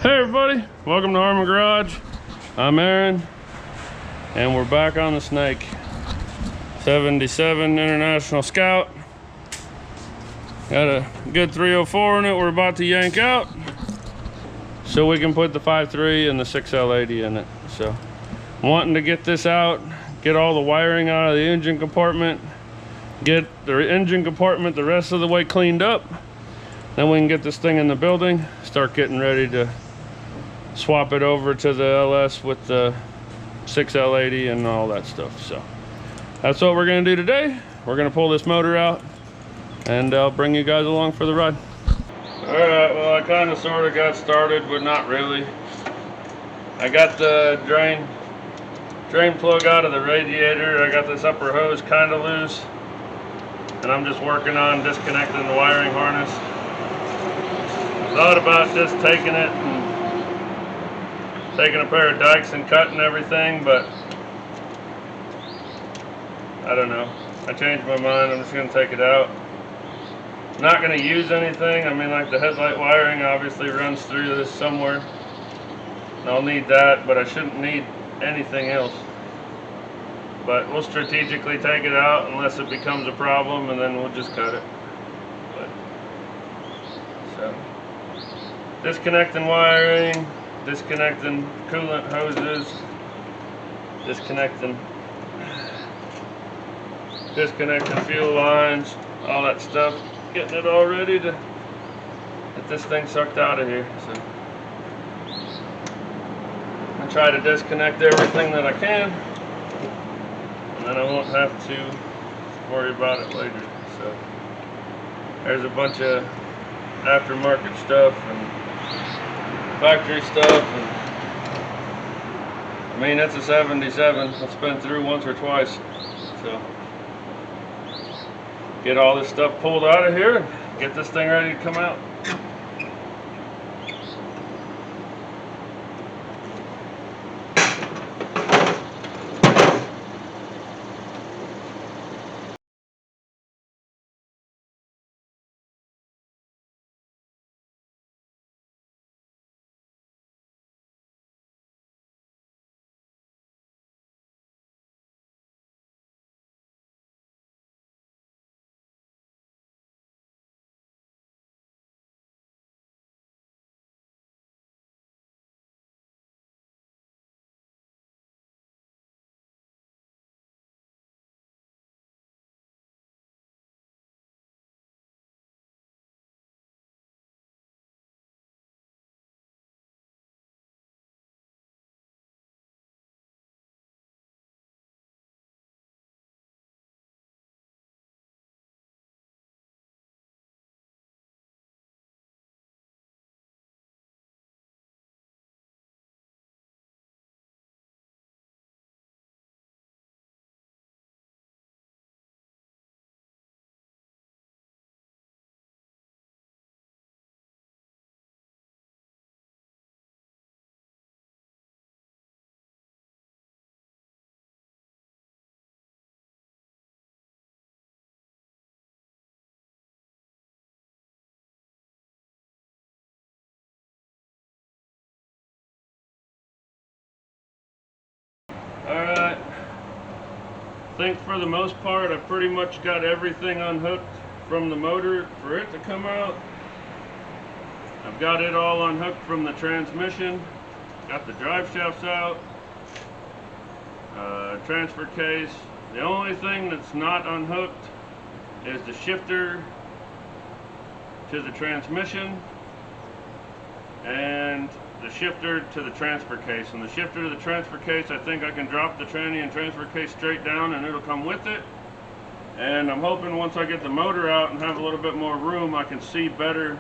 Hey everybody, welcome to Harmon Garage. I'm Aaron, and we're back on the Snake. 77 International Scout. Got a good 304 in it we're about to yank out, so we can put the 5.3 and the 6L80 in it. So, wanting to get this out, get all the wiring out of the engine compartment, get the engine compartment the rest of the way cleaned up. Then we can get this thing in the building, start getting ready to swap it over to the LS with the 6L80 and all that stuff. So that's what we're gonna do today. We're gonna pull this motor out and I'll bring you guys along for the ride. All right, well, I kind of sort of got started, but not really. I got the drain plug out of the radiator. I got this upper hose kind of loose, and I'm just working on disconnecting the wiring harness. Thought about just taking it and taking a pair of dikes and cutting everything, but I don't know. I changed my mind. I'm just going to take it out. Not going to use anything. I mean, like the headlight wiring obviously runs through this somewhere. I'll need that, but I shouldn't need anything else. But we'll strategically take it out unless it becomes a problem, and then we'll just cut it. So, disconnecting wiring, disconnecting coolant hoses, disconnecting fuel lines, all that stuff, getting it all ready to get this thing sucked out of here. So I try to disconnect everything that I can, and then I won't have to worry about it later. So there's a bunch of aftermarket stuff and factory stuff, and I mean, it's a 77. It's been through once or twice. So get all this stuff pulled out of here and get this thing ready to come out. Alright, I think for the most part I've pretty much got everything unhooked from the motor for it to come out. I've got it all unhooked from the transmission, got the drive shafts out, transfer case. The only thing that's not unhooked is the shifter to the transmission and the shifter to the transfer case. And the shifter to the transfer case, I think I can drop the tranny and transfer case straight down and it'll come with it. And I'm hoping once I get the motor out and have a little bit more room, I can see better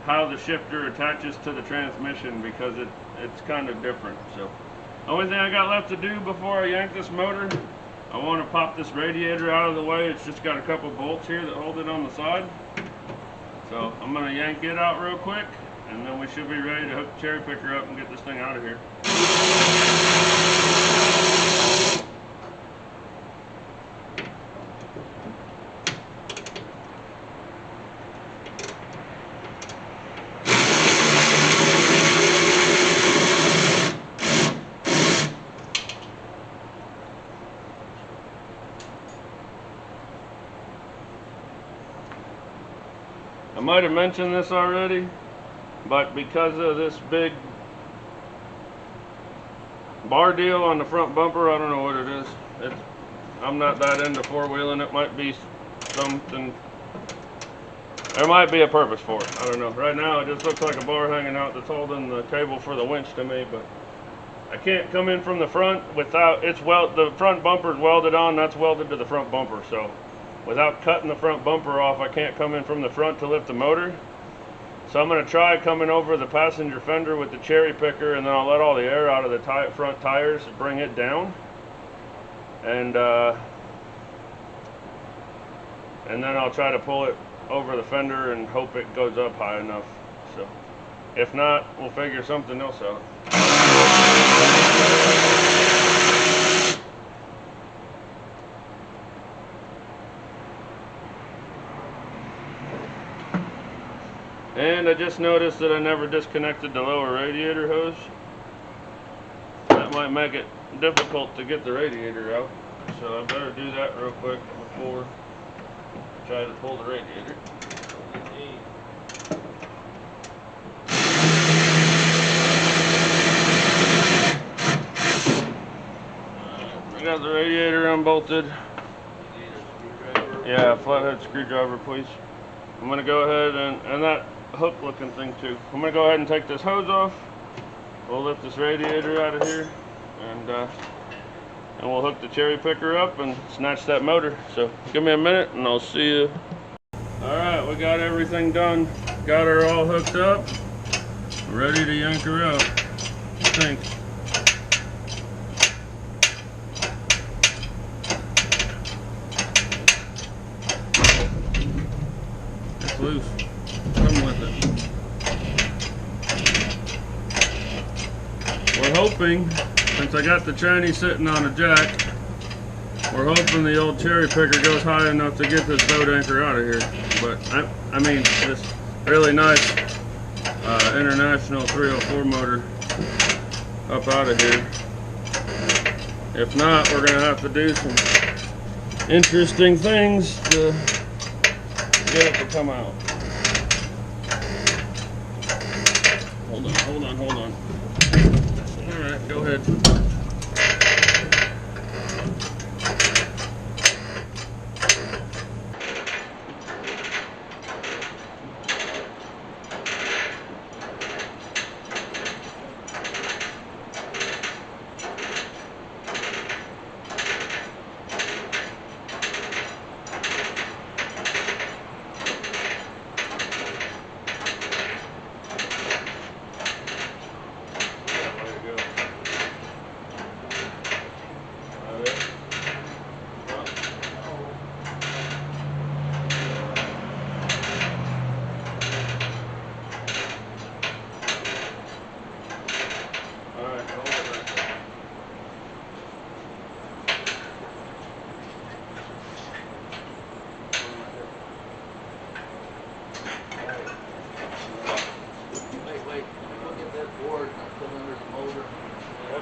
how the shifter attaches to the transmission, because it's kind of different. So the only thing I got left to do before I yank this motor, I want to pop this radiator out of the way. It's just got a couple bolts here that hold it on the side. So I'm going to yank it out real quick, and then we should be ready to hook the cherry picker up and get this thing out of here. I might have mentioned this already, but because of this big bar deal on the front bumper, I don't know what it is. I'm not that into four-wheeling. It might be something, there might be a purpose for it. I don't know. Right now it just looks like a bar hanging out that's holding the cable for the winch to me, but I can't come in from the front without, the front bumper's welded on, that's welded to the front bumper, so without cutting the front bumper off, I can't come in from the front to lift the motor. So I'm going to try coming over the passenger fender with the cherry picker, and then I'll let all the air out of the front tires to bring it down. And then I'll try to pull it over the fender and hope it goes up high enough. So if not, we'll figure something else out. And I just noticed that I never disconnected the lower radiator hose. That might make it difficult to get the radiator out, so I better do that real quick before I try to pull the radiator. I got the radiator unbolted. Yeah, flathead screwdriver, please. I'm gonna go ahead and that hook looking thing too. I'm gonna go ahead and take this hose off. We'll lift this radiator out of here, and we'll hook the cherry picker up and snatch that motor. So give me a minute and I'll see you. All right, we got everything done. Got her all hooked up. Ready to yank her out, I think. It's loose. Come with it. We're hoping, since I got the tranny sitting on a jack, we're hoping the old cherry picker goes high enough to get this boat anchor out of here. But I mean, this really nice International 304 motor up out of here. If not, we're gonna have to do some interesting things to get it to come out. Hold on. All right, go ahead.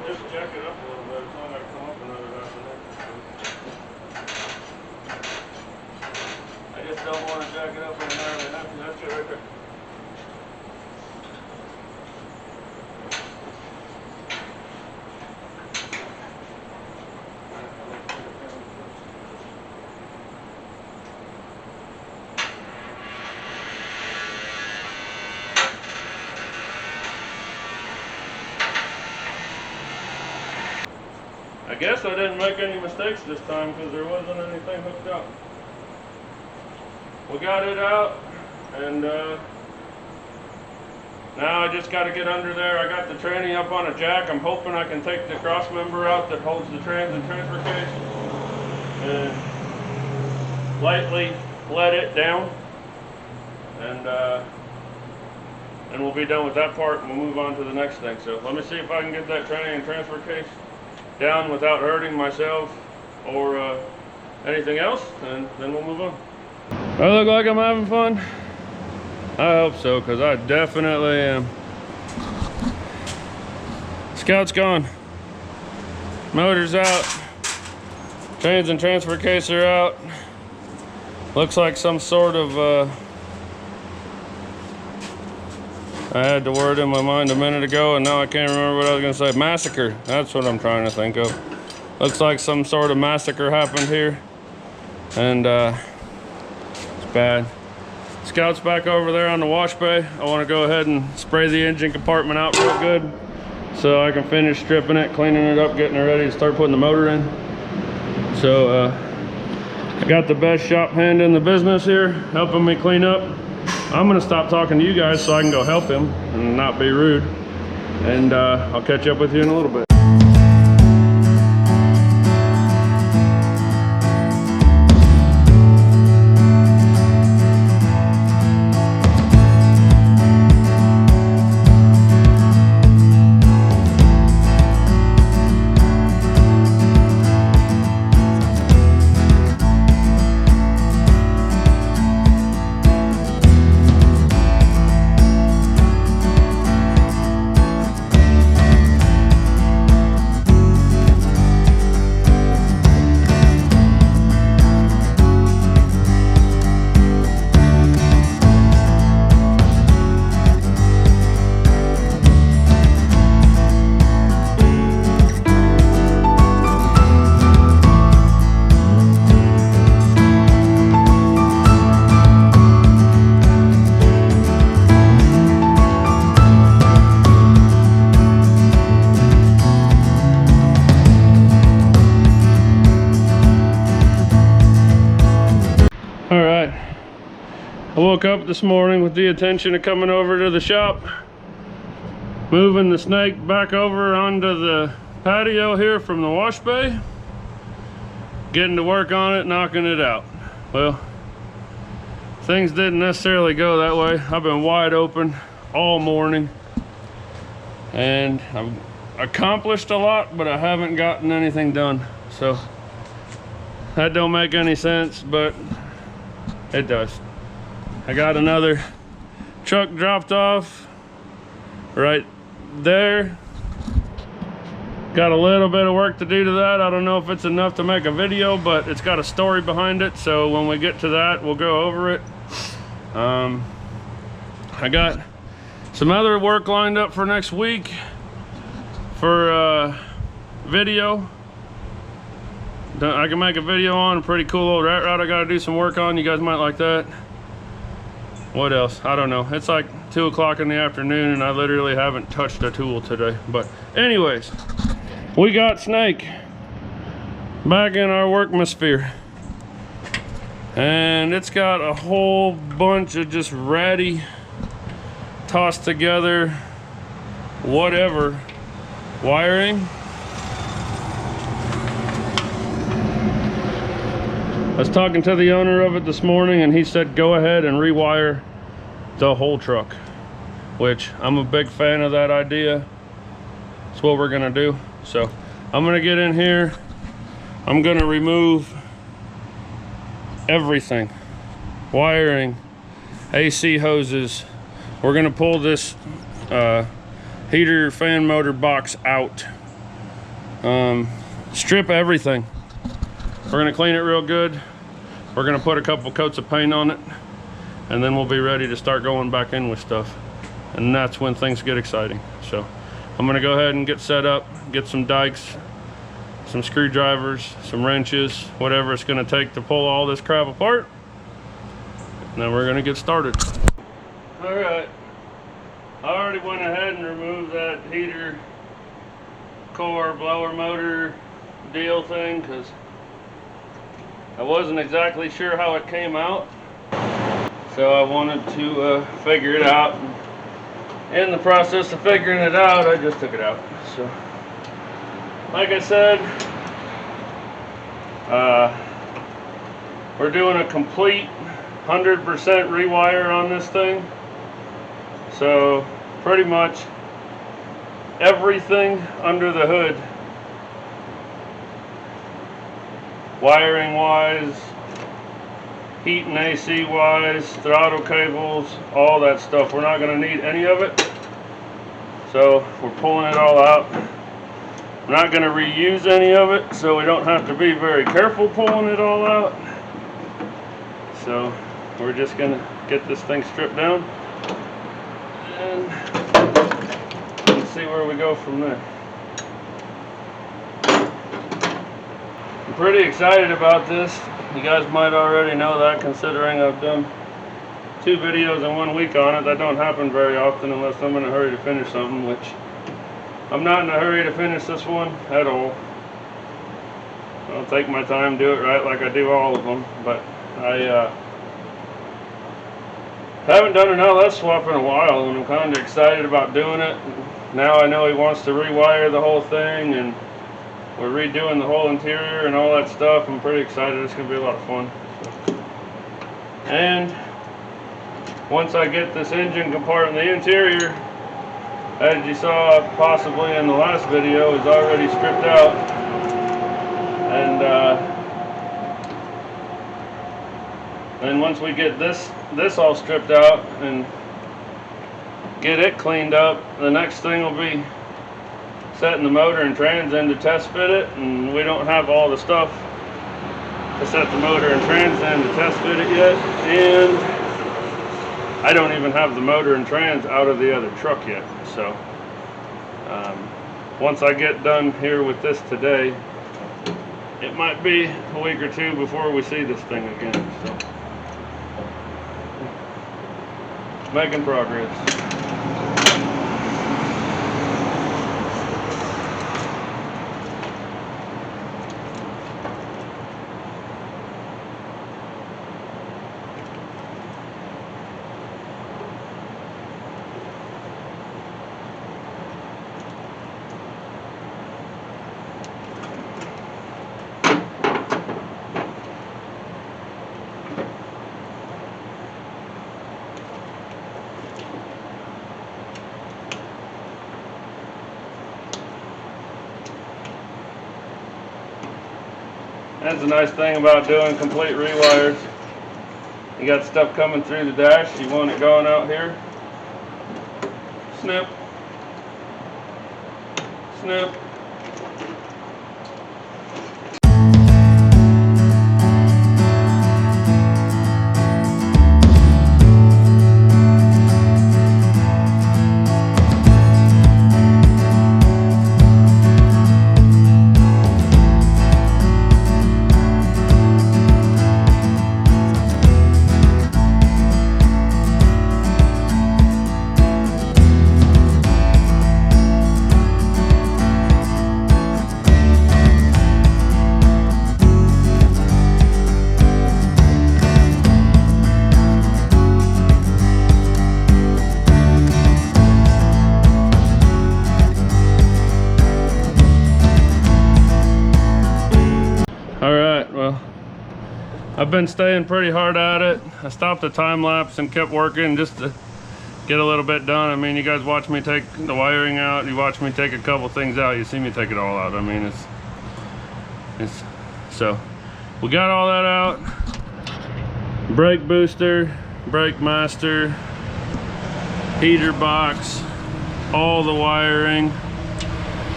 Just jack it up a little bit. It's not going to come up another half an inch. I just don't want to jack it up any higher than that. That's it right there. I guess I didn't make any mistakes this time because there wasn't anything hooked up. We got it out, and now I just got to get under there. I got the tranny up on a jack. I'm hoping I can take the cross member out that holds the trans and transfer case and lightly let it down, and we'll be done with that part and we'll move on to the next thing. So let me see if I can get that tranny and transfer case down without hurting myself or anything else, and then we'll move on. I look like I'm having fun? I hope so, because I definitely am. Scout's gone. Motor's out. Trans and transfer case are out. Looks like some sort of I had the word in my mind a minute ago and now I can't remember what I was gonna say. Massacre, that's what I'm trying to think of. Looks like some sort of massacre happened here. And it's bad. Scout's back over there on the wash bay. I wanna go ahead and spray the engine compartment out real good so I can finish stripping it, cleaning it up, getting it ready to start putting the motor in. So I got the best shop hand in the business here, helping me clean up. I'm gonna stop talking to you guys so I can go help him and not be rude. And I'll catch up with you in a little bit. I woke up this morning with the intention of coming over to the shop, moving the snake back over onto the patio here from the wash bay, getting to work on it, knocking it out. Well, things didn't necessarily go that way. I've been wide open all morning and I've accomplished a lot, but I haven't gotten anything done. So that don't make any sense, but it does. I got another truck dropped off right there. Got a little bit of work to do to that. I don't know if it's enough to make a video, but it's got a story behind it. So when we get to that, we'll go over it. I got some other work lined up for next week for video. I can make a video on a pretty cool old rat rod I gotta do some work on. You guys might like that. What else? I don't know. It's like 2 o'clock in the afternoon and I literally haven't touched a tool today. But anyways, we got Snake back in our workmosphere. And it's got a whole bunch of just ratty, tossed together, whatever, wiring. I was talking to the owner of it this morning and he said go ahead and rewire the whole truck, which I'm a big fan of that idea. It's what we're gonna do. So I'm gonna get in here, I'm gonna remove everything, wiring, AC hoses. We're gonna pull this heater fan motor box out, strip everything. We're gonna clean it real good. We're gonna put a couple coats of paint on it and then we'll be ready to start going back in with stuff. And that's when things get exciting. So I'm gonna go ahead and get set up, get some dikes, some screwdrivers, some wrenches, whatever it's gonna take to pull all this crap apart. And then we're gonna get started. All right, I already went ahead and removed that heater core blower motor deal thing because I wasn't exactly sure how it came out, so I wanted to figure it out. In the process of figuring it out, I just took it out. So, like I said, we're doing a complete 100% rewire on this thing. So, pretty much everything under the hood, wiring wise, heat and AC wise, throttle cables, all that stuff. We're not going to need any of it. So we're pulling it all out. We're not going to reuse any of it, so we don't have to be very careful pulling it all out. So we're just going to get this thing stripped down And let's see where we go from there. I'm pretty excited about this. You guys might already know that, considering I've done 2 videos in 1 week on it. That don't happen very often unless I'm in a hurry to finish something, which I'm not in a hurry to finish this one at all. I'll take my time, do it right like I do all of them, but I haven't done an LS swap in a while, and I'm kind of excited about doing it. Now I know he wants to rewire the whole thing, and we're redoing the whole interior and all that stuff. I'm pretty excited. It's going to be a lot of fun. So. And once I get this engine compartment, the interior, as you saw possibly in the last video, is already stripped out. And then once we get this all stripped out and get it cleaned up, the next thing will be setting the motor and trans in to test fit it. And we don't have all the stuff to set the motor and trans in to test fit it yet. And I don't even have the motor and trans out of the other truck yet. So once I get done here with this today, it might be a week or 2 before we see this thing again. So making progress. That's the nice thing about doing complete rewires. You got stuff coming through the dash, you want it going out here. Snip. Snip. Alright, well, I've been staying pretty hard at it. I stopped the time lapse and kept working just to get a little bit done. I mean, you guys watch me take the wiring out, you watch me take a couple things out, you see me take it all out. I mean, it's so we got all that out. Brake booster, brake master, heater box, all the wiring.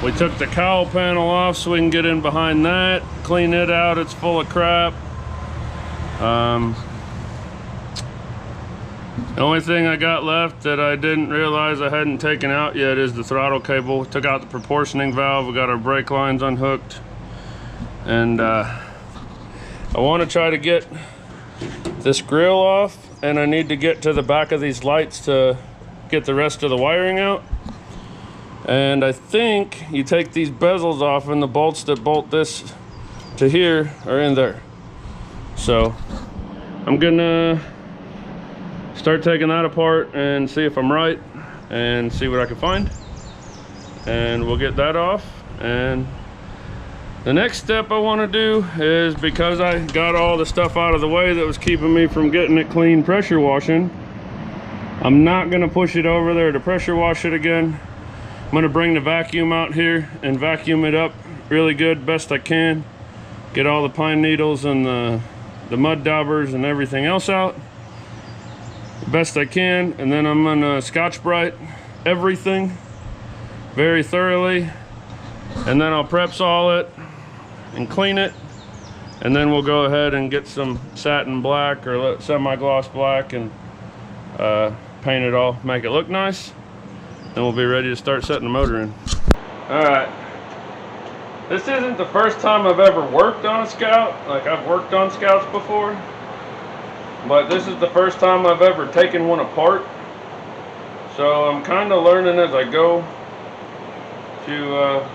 We took the cowl panel off so we can get in behind that, clean it out. It's full of crap. The only thing I got left that I didn't realize I hadn't taken out yet is the throttle cable. Took out the proportioning valve. We got our brake lines unhooked. And I want to try to get this grill off, and I need to get to the back of these lights to get the rest of the wiring out. And I think you take these bezels off, and the bolts that bolt this to here are in there. So I'm gonna start taking that apart and see if I'm right and see what I can find, and we'll get that off. And the next step I want to do is, because I got all the stuff out of the way that was keeping me from getting it clean pressure washing, I'm not gonna push it over there to pressure wash it again. I'm gonna bring the vacuum out here and vacuum it up really good, best I can. Get all the pine needles and the mud daubers and everything else out best I can. And then I'm gonna Scotch-Brite everything very thoroughly. And then I'll Prep-Sol it and clean it. And then we'll go ahead and get some satin black or semi-gloss black and paint it all, make it look nice. Then we'll be ready to start setting the motor in. Alright. This isn't the first time I've ever worked on a Scout. Like, I've worked on Scouts before. But this is the first time I've ever taken one apart. So I'm kind of learning as I go to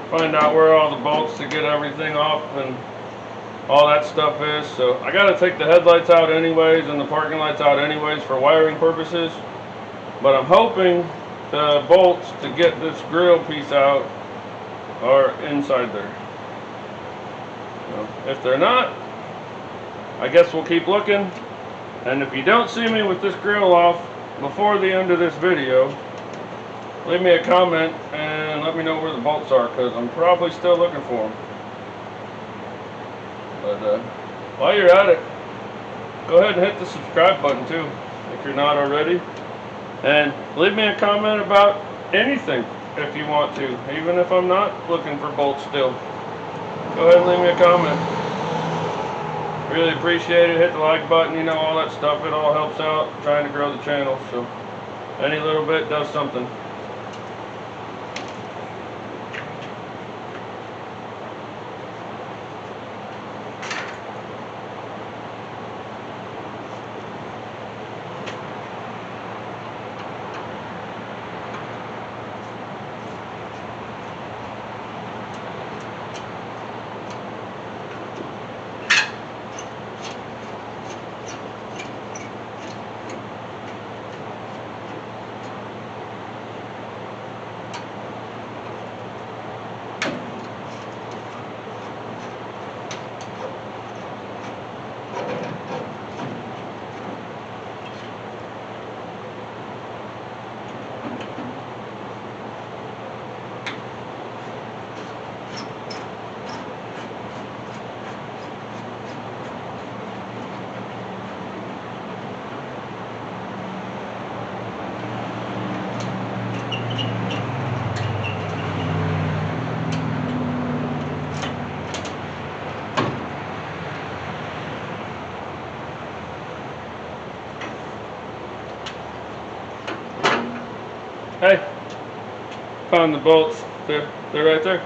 find out where all the bolts to get everything off and all that stuff is. So I got to take the headlights out anyways and the parking lights out anyways for wiring purposes. But I'm hoping the bolts to get this grill piece out are inside there. So if they're not, I guess we'll keep looking. And if you don't see me with this grill off before the end of this video, leave me a comment and let me know where the bolts are, because I'm probably still looking for them. But while you're at it, go ahead and hit the subscribe button too, if you're not already. And leave me a comment about anything if you want to, even if I'm not looking for bolts still. Go ahead and leave me a comment. Really appreciate it. Hit the like button, you know, all that stuff. It all helps out trying to grow the channel. So any little bit does something. Hey, found the bolts. They're right there.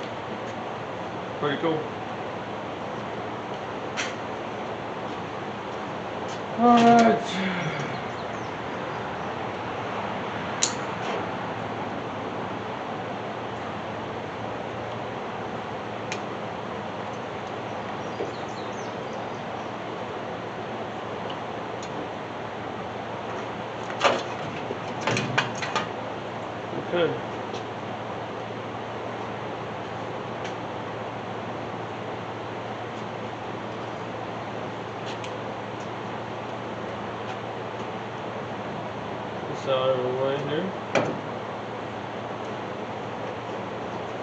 Pretty cool. Alright. Okay. This out of the way here.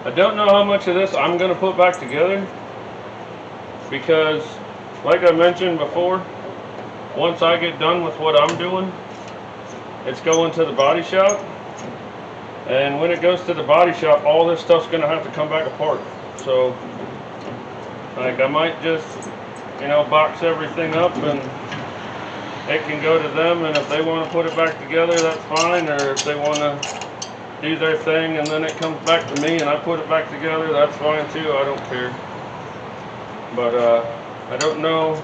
I don't know how much of this I'm going to put back together, because like I mentioned before, once I get done with what I'm doing, it's going to the body shop. And when it goes to the body shop, all this stuff's going to have to come back apart. So, like, I might just, you know, box everything up and it can go to them. And if they want to put it back together, that's fine. Or if they want to do their thing and then it comes back to me and I put it back together, that's fine too. I don't care. But I don't know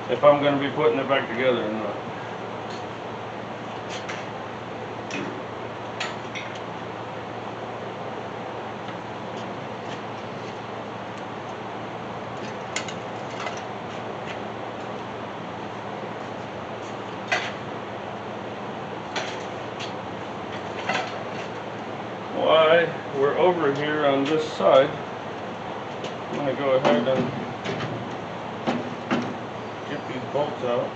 if I'm going to be putting it back together or not. Why we're over here on this side, I'm going to go ahead and get these bolts out.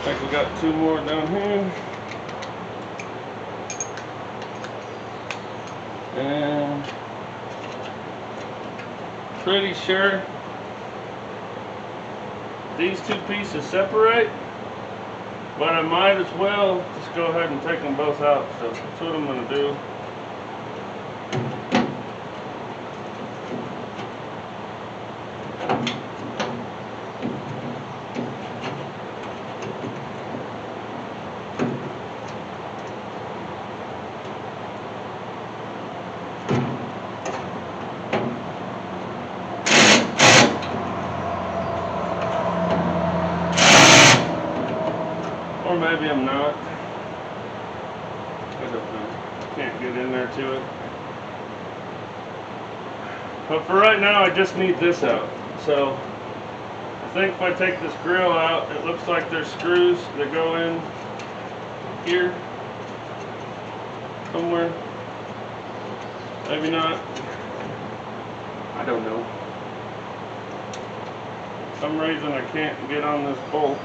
Like we got 2 more down here. And pretty sure these 2 pieces separate, but I might as well just go ahead and take them both out. So that's what I'm going to do. Or maybe I'm not. I don't know. Can't get in there to it. But for right now, I just need this out. So I think if I take this grill out, it looks like there's screws that go in here somewhere. Maybe not. I don't know. For some reason I can't get on this bolt.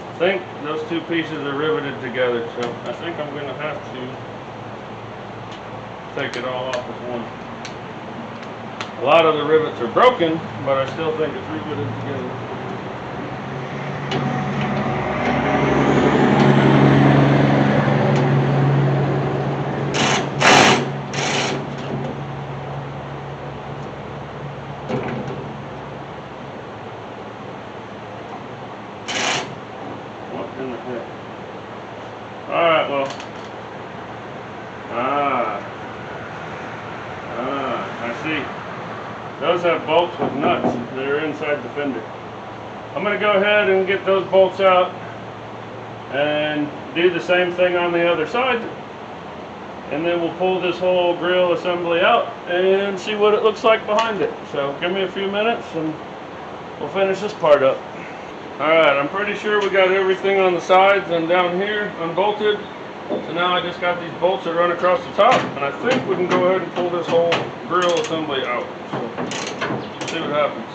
I think those 2 pieces are riveted together, so I think I'm going to have to take it all off as one. A lot of the rivets are broken, but I still think it's riveted together. Alright, well, I see. Those have bolts with nuts that are inside the fender. I'm going to go ahead and get those bolts out and do the same thing on the other side. And then we'll pull this whole grill assembly out and see what it looks like behind it. So give me a few minutes and we'll finish this part up. Alright, I'm pretty sure we got everything on the sides and down here unbolted. So now I just got these bolts that run across the top, and I think we can go ahead and pull this whole grill assembly out. So, see what happens.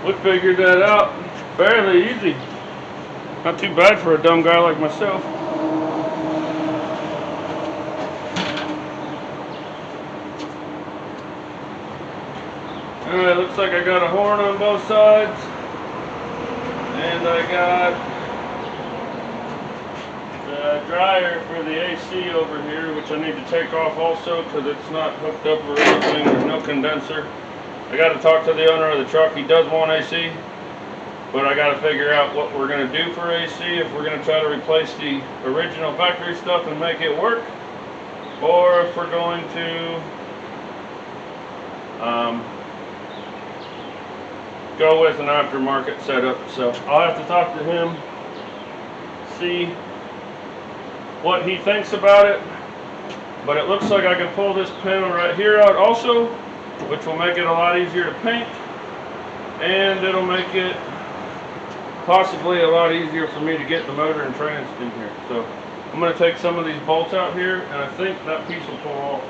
We figured that out fairly easy. Not too bad for a dumb guy like myself. Alright, looks like I got a horn on both sides. And I got the dryer for the AC over here, which I need to take off also because it's not hooked up or anything. There's no condenser. I got to talk to the owner of the truck. He does want AC, But I got to figure out what we're going to do for AC, if we're going to try to replace the original factory stuff and make it work, or if we're going to go with an aftermarket setup. So I'll have to talk to him, see what he thinks about it. But it looks like I can pull this panel right here out also, which will make it a lot easier to paint, and it'll make it possibly a lot easier for me to get the motor and trans in here. So I'm going to take some of these bolts out here, and I think that piece will pull off.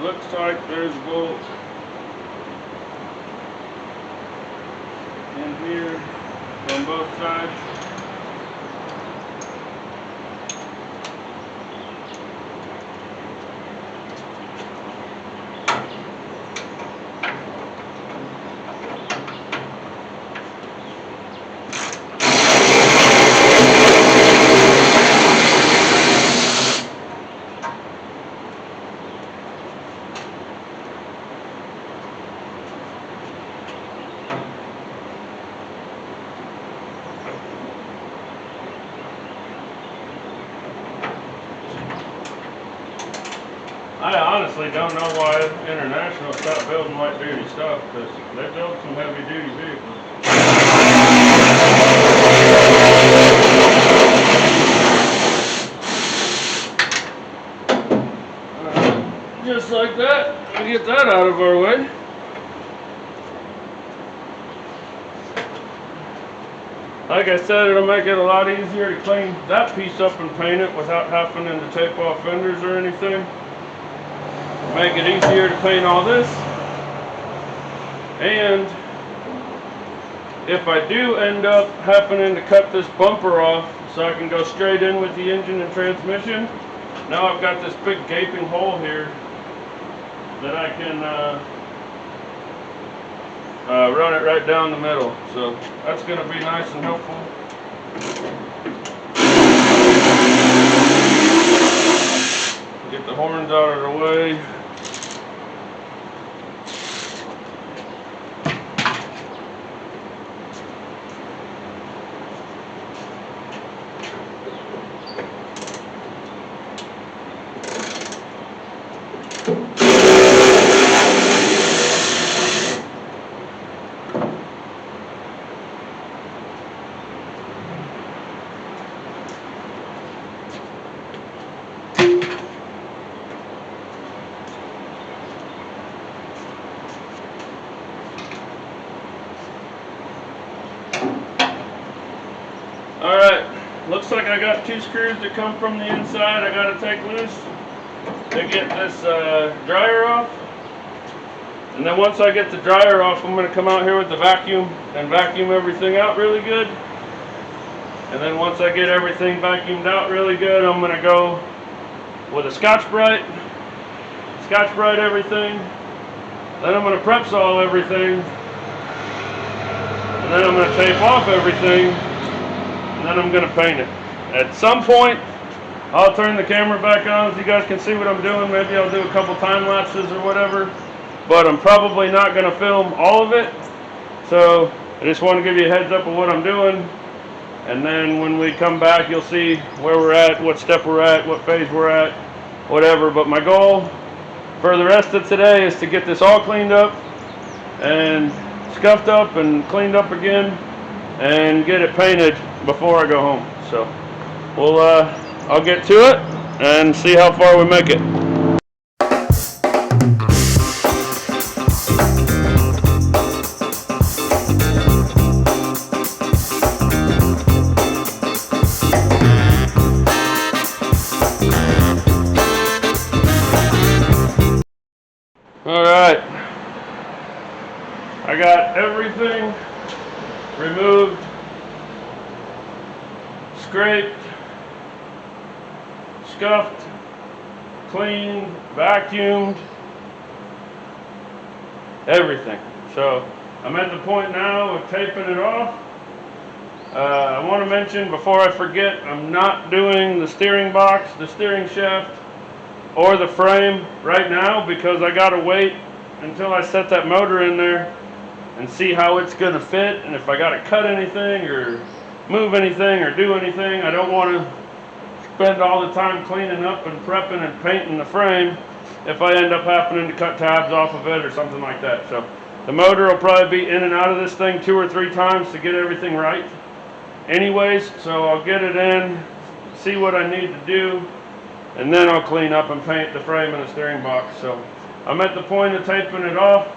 Looks like there's bolts in here on both sides. I honestly don't know why International stopped building light duty stuff, because they build some heavy duty vehicles. Just like that, we get that out of our way. Like I said, it'll make it a lot easier to clean that piece up and paint it without having to tape off fenders or anything. Make it easier to paint all this. And if I do end up happening to cut this bumper off so I can go straight in with the engine and transmission, now I've got this big gaping hole here that I can run it right down the middle. So that's going to be nice and helpful. Get the horns out of the way. Alright, looks like I got two screws that come from the inside I gotta take loose to get this dryer off. And then once I get the dryer off, I'm going to come out here with the vacuum and vacuum everything out really good. And then once I get everything vacuumed out really good, I'm going to go with a Scotch-Brite everything. Then I'm going to prep saw everything. And then I'm going to tape off everything. And then I'm going to paint it. At some point, I'll turn the camera back on so you guys can see what I'm doing. Maybe I'll do a couple time lapses or whatever. But I'm probably not going to film all of it. So I just want to give you a heads up of what I'm doing. And then when we come back, you'll see where we're at, what step we're at, what phase we're at, whatever. But my goal for the rest of today is to get this all cleaned up and scuffed up and cleaned up again and get it painted before I go home. So I'll get to it and see how far we make it. Alright, I got everything removed, scraped, scuffed, cleaned, vacuumed, everything. So I'm at the point now of taping it off. I want to mention before I forget, I'm not doing the steering box, the steering shaft, or the frame right now because I gotta wait until I set that motor in there and see how it's gonna fit, and if I gotta cut anything or move anything or do anything. I don't want to spend all the time cleaning up and prepping and painting the frame if I end up happening to cut tabs off of it or something like that. So the motor will probably be in and out of this thing 2 or 3 times to get everything right anyways, so I'll get it in, see what I need to do, and then I'll clean up and paint the frame and the steering box. So I'm at the point of taping it off.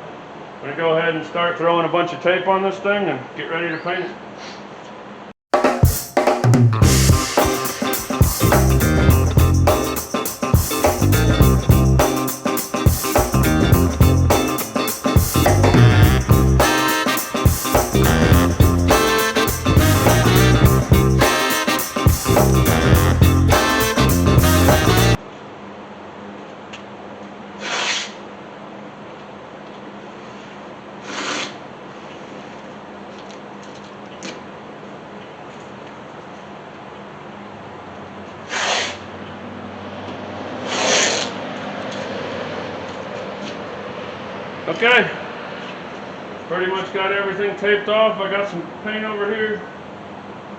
I'm going to go ahead and start throwing a bunch of tape on this thing and get ready to paint it. Okay, pretty much got everything taped off. I got some paint over here.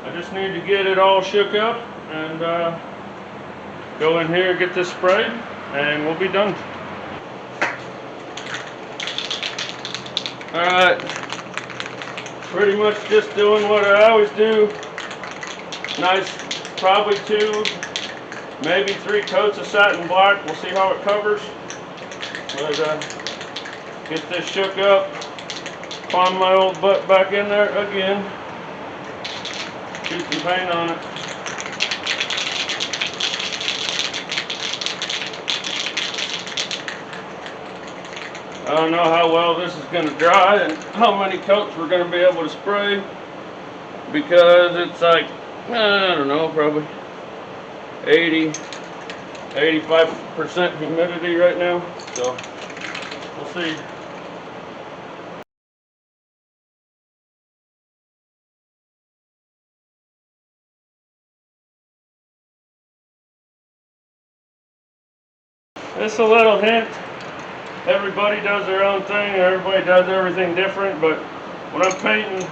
I just need to get it all shook up and go in here and get this sprayed, and we'll be done. Alright, pretty much just doing what I always do. Nice, probably 2, maybe 3 coats of satin black. We'll see how it covers. But get this shook up, climb my old butt back in there again, shoot some paint on it. I don't know how well this is going to dry and how many coats we're going to be able to spray, because it's like, I don't know, probably 85% humidity right now, so we'll see. Just a little hint, everybody does their own thing, everybody does everything different, but when I'm painting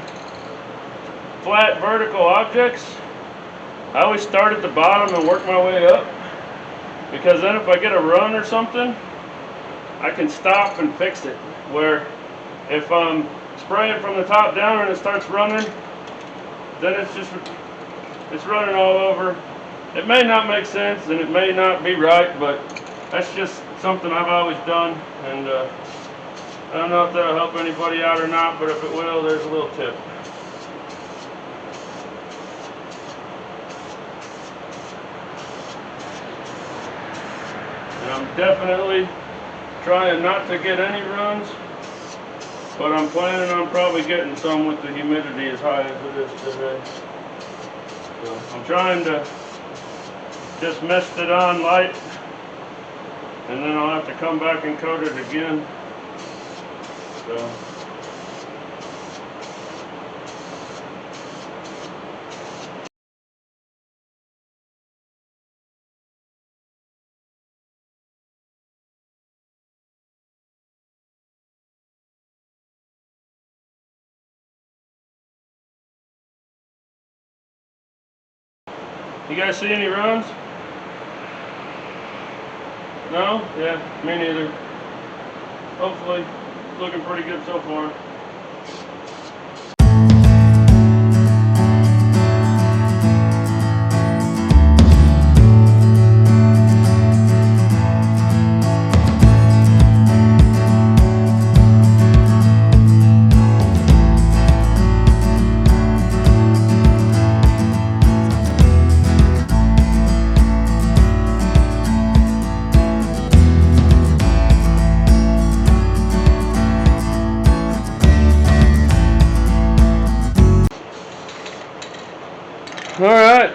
flat vertical objects, I always start at the bottom and work my way up, because then if I get a run or something, I can stop and fix it. Where if I'm spraying from the top down and it starts running, then it's running all over. It may not make sense and it may not be right, but that's just something I've always done, and I don't know if that'll help anybody out or not, but if it will, there's a little tip. And I'm definitely trying not to get any runs But I'm planning on probably getting some with the humidity as high as it is today. So I'm trying to just mist it on light, and then I'll have to come back and coat it again. So you guys see any runs? No? Yeah, me neither. Hopefully, it's looking pretty good so far. Alright,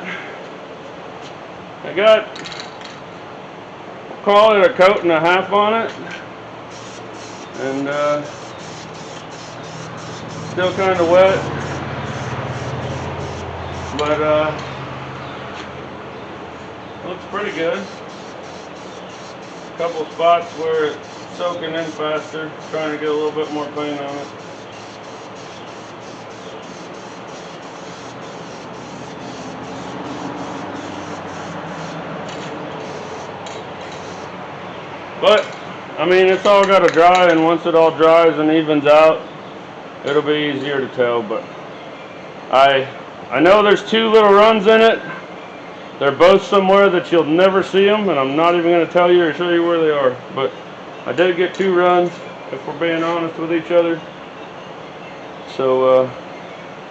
I got, call it a coat and a half on it, and still kind of wet, but looks pretty good. A couple spots where it's soaking in faster, trying to get a little bit more paint on it. But, I mean, it's all got to dry, and once it all dries and evens out, it'll be easier to tell. But I know there's two little runs in it. They're both somewhere that you'll never see them, and I'm not even going to tell you or show you where they are. But I did get two runs, if we're being honest with each other. So,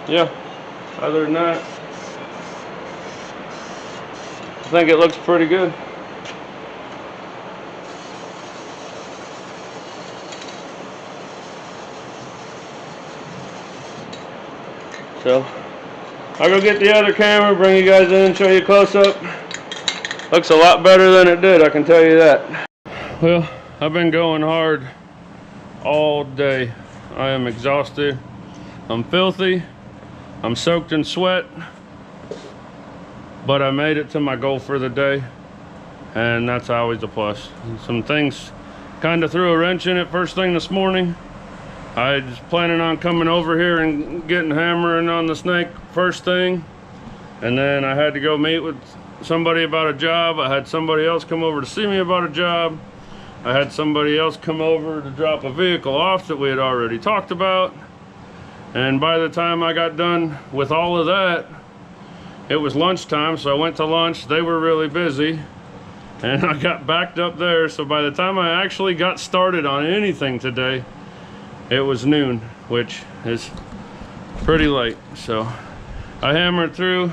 yeah, other than that, I think it looks pretty good. So, I'll go get the other camera, bring you guys in, show you close up. Looks a lot better than it did, I can tell you that. Well, I've been going hard all day. I am exhausted. I'm filthy. I'm soaked in sweat. But I made it to my goal for the day. And that's always a plus. Some things kind of threw a wrench in it first thing this morning. I was planning on coming over here and getting hammering on the snake first thing, and then I had to go meet with somebody about a job. I had somebody else come over to see me about a job. I had somebody else come over to drop a vehicle off that we had already talked about, and by the time I got done with all of that, it was lunchtime. So I went to lunch. They were really busy, and I got backed up there. So by the time I actually got started on anything today, it was noon, which is pretty late. So I hammered through.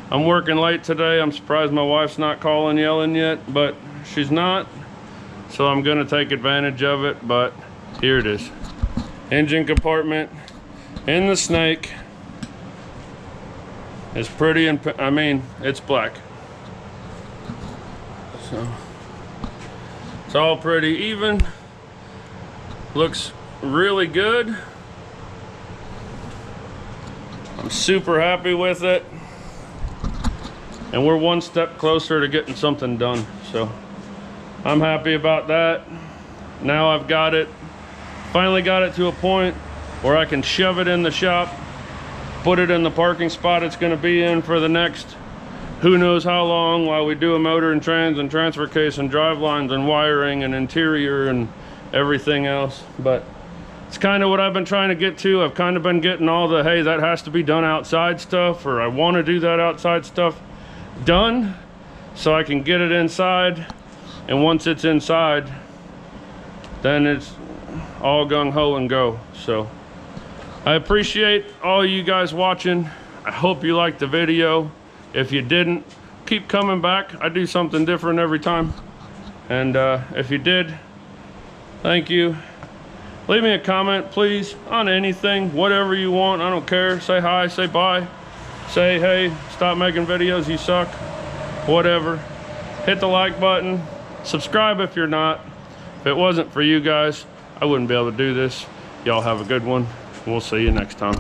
I'm working late today. I'm surprised my wife's not calling yelling yet, but she's not. So I'm gonna take advantage of it, but here it is. Engine compartment in the snake is pretty, and I mean, it's black. So it's all pretty even. Looks really good. I'm super happy with it, and we're one step closer to getting something done. So I'm happy about that. Now I've got it, finally got it to a point where I can shove it in the shop, put it in the parking spot it's going to be in for the next who knows how long, while we do a motor and trans and transfer case and drive lines and wiring and interior and everything else. But it's kind of what I've been trying to get to. I've kind of been getting all the, hey, that has to be done outside stuff, or I want to do that outside stuff done so I can get it inside. And once it's inside, then it's all gung-ho and go. So I appreciate all you guys watching. I hope you liked the video. If you didn't, keep coming back. I do something different every time. And if you did, thank you. Leave me a comment, please, on anything, whatever you want. I don't care. Say hi, say bye. Say, hey, stop making videos, you suck. Whatever. Hit the like button. Subscribe if you're not. If it wasn't for you guys, I wouldn't be able to do this. Y'all have a good one. We'll see you next time.